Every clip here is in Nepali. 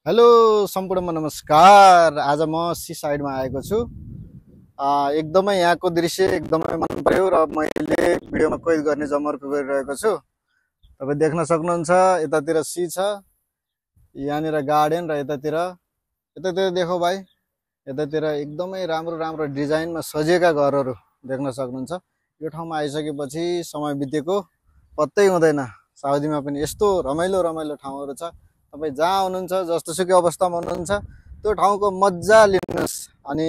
हेलो सम्पूर्णमा नमस्कार। आज म सी साइडमा आएको छु। एकदमै यहाँको दृश्य एकदमै मन पर्यो र मैले भिडियोमा कैद गर्ने जमर्को गरिरहेको छु। तपाईँ देख्न सक्नुहुन्छ यतातिर सी छ, यहाँनिर गार्डन र यतातिर देखो भाइ, यतातिर एकदमै राम्रो राम्रो डिजाइनमा सजिएका घरहरू देख्न सक्नुहुन्छ। यो ठाउँमा आइसकेपछि समय बितेको पत्तै हुँदैन। साउदीमा पनि यस्तो रमाइलो रमाइलो ठाउँहरू छ। तपाईँ जहाँ हुनुहुन्छ, जस्तोसुकै अवस्थामा हुनुहुन्छ, त्यो ठाउँको मजा लिनुहोस् अनि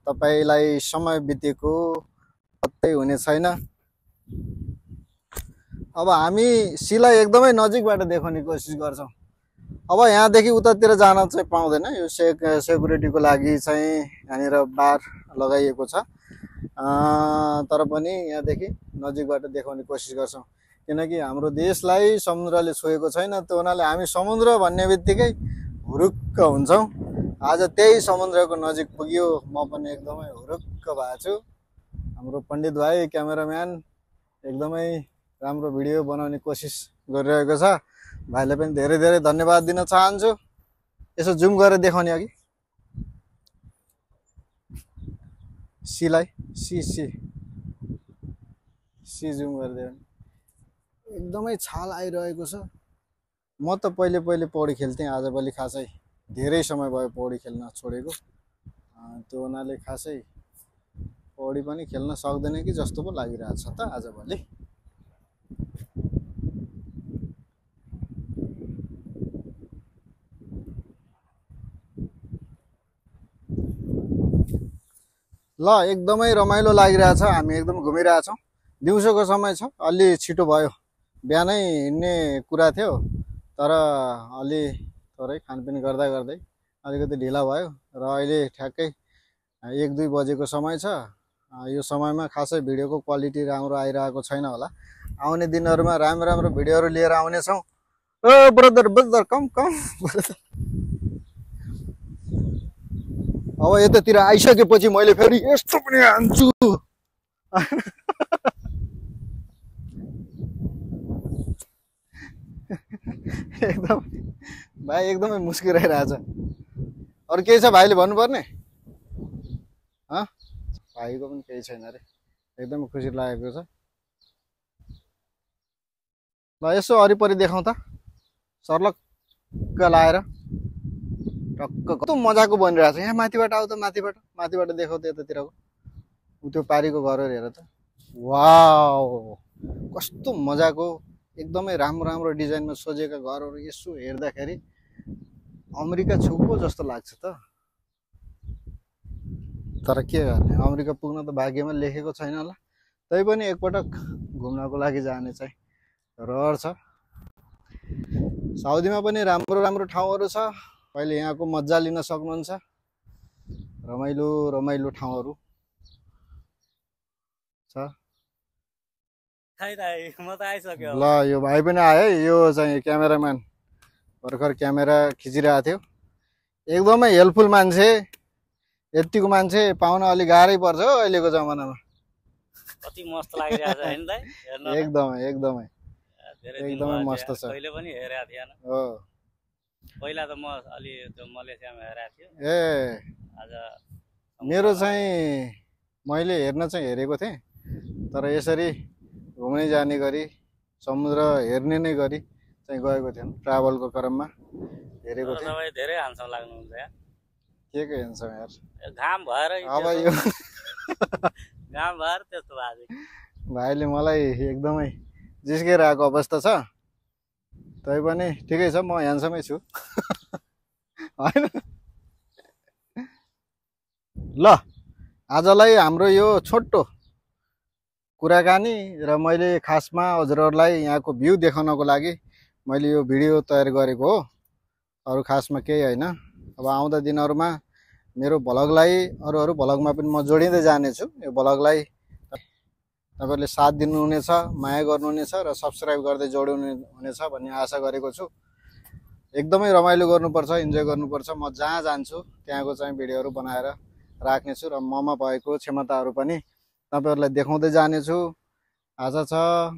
तपाईलाई समय बितेको पत्तै हुने छैन। अब हामी सीलाई एकदमै नजिकबाट देखाउने कोसिस गर्छौँ। अब यहाँदेखि उतातिर जान चाहिँ पाउँदैन, यो सेक्युरिटीको लागि चाहिँ यहाँनिर बार लगाइएको छ। तर पनि यहाँदेखि नजिकबाट देखाउने कोसिस गर्छौँ, किनकि हाम्रो देशलाई समुद्रले छोएको छैन। त्यो हुनाले हामी समुद्र भन्ने बित्तिकै हुरुक्क हुन्छौँ। आज त्यही समुद्रको नजिक पुग्यो, म पनि एकदमै हुरुक्क भएको छु। हाम्रो पण्डित भाइ क्यामेराम्यान एकदमै राम्रो भिडियो बनाउने कोसिस गरिरहेको छ। भाइलाई पनि धेरै धेरै धन्यवाद दिन चाहन्छु। यसो जुम गरेर देखाउने अघि सीलाई सी जुम गरेर देखाउने। एकदमै छाल आइरहेको छ। म त पहिले पौडी खेल्थेँ, आजभोलि खासै धेरै समय भयो पौडी खेल्न छोडेको। त्यो हुनाले खासै पौडी पनि खेल्न सक्दैन कि जस्तो पो लागिरहेछ त आजभोलि। ल एकदमै रमाइलो लागिरहेछ। हामी एकदम घुमिरहेछौँ। दिउँसोको समय छ, अलि छिटो भयो। बिहानै हिँड्ने कुरा थियो, तर अलि थोरै खानपिन गर्दा गर्दै अलिकति ढिला भयो र अहिले ठ्याक्कै 1-2 बजेको समय छ। यो समयमा खासै भिडियोको क्वालिटी राम्रो आइरहेको छैन होला। आउने दिनहरूमा राम्रो राम्रो भिडियोहरू लिएर आउनेछौँ। ओ ब्रदर कम ब्रदर। अब यतातिर आइसकेपछि मैले फेरि यस्तो पनि हान्छु। एकदम भाइ एकदमै मुस्किरहेछ। अरू केही छ भाइले भन्नुपर्ने? भाइको पनि केही छैन अरे। एकदमै खुसी लागेको छ। ल यसो वरिपरि देखाउँ त, सर्लक्क लाएर टक्क। कस्तो मजाको बनिरहेछ। यहाँ माथिबाट आऊ त, माथिबाट देखाउ त यतातिरको त्यो पारीको घरहरू हेर त। वाउ, कस्तो मजाको एकदमै राम्रो राम्रो डिजाइनमा सजिएका घरहरू। यसो हेर्दाखेरि अमेरिका छुको जस्तो लाग्छ त। तर के गर्ने, अमेरिका पुग्न त भाग्यमा लेखेको छैन होला। तैपनि एकपटक घुम्नको लागि जाने चाहिँ रहर छ। साउदीमा पनि राम्रो राम्रो ठाउँहरू छ। अहिले यहाँको मजा लिन सक्नुहुन्छ। रमाइलो रमाइलो ठाउँहरू छ। ल यो भाइ पनि आयो है। यो चाहिँ क्यामेराम्यान भर्खर क्यामेरा खिचिरहेको थियो। एकदमै हेल्पफुल मान्छे। यतिको मान्छे पाउन अलि गाह्रै पर्छ हो अहिलेको जमानामा। कति मस्त लागिरहेछ हैन त? एकदमै मस्त छ। कहिले पनि हेरेको थिएन हो। पहिला त म अलि त्यो मलेसियामा हेरेको थियो। आज मेरो चाहिँ मैले हेर्न चाहिँ हेरेको थिएँ, तर यसरी घुम्नै जाने गरी समुद्र हेर्ने नै गरी चाहिँ गएको थिएन। ट्राभलको क्रममा हेरेको थिएँ। तपाईँ धेरै ह्यान्डसम लाग्नुहुन्छ यार। के ह्यान्डसम यार? घाम भएर अब यो घाम भएर त्यस्तो भएको। भाइले मलाई एकदमै जिस्केर आएको अवस्था छ। तैपनि ठिकै छ, म ह्यान्डसमै छु होइन। ल आजलाई हाम्रो यो छोटो कुराकानी र मैले खासमा हजुरहरूलाई यहाँको भ्यू देखाउनको लागि मैले यो भिडियो तयार गरेको हो। अरू खासमा केही होइन। अब आउँदा दिनहरूमा मेरो भ्लगलाई अरू भ्लगमा पनि म जोडिँदै जानेछु। यो भ्लगलाई तपाईँहरूले साथ दिनुहुनेछ, माया गर्नुहुनेछ र सब्सक्राइब गर्दै जोड्नु हुनेछ भन्ने आशा गरेको छु। एकदमै रमाइलो गर्नुपर्छ, इन्जोय गर्नुपर्छ। म जहाँ जान्छु त्यहाँको चाहिँ भिडियोहरू बनाएर राख्नेछु र ममा भएको क्षमताहरू पनि तपाईँहरूलाई देखाउँदै जानेछु। आशा छ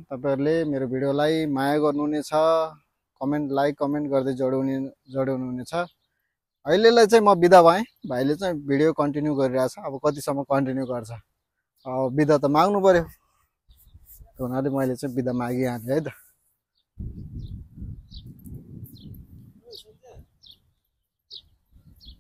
तपाईँहरूले मेरो भिडियोलाई माया गर्नुहुनेछ, लाइक कमेन्ट गर्दै जोडाउनु हुनेछ। अहिलेलाई चाहिँ म बिदा भएँ। भाइले चाहिँ भिडियो कन्टिन्यू गरिरहेछ, अब कतिसम्म कन्टिन्यू गर्छ। बिदा त माग्नु पर्यो, हुनाले मैले चाहिँ बिदा मागिहालेँ है त।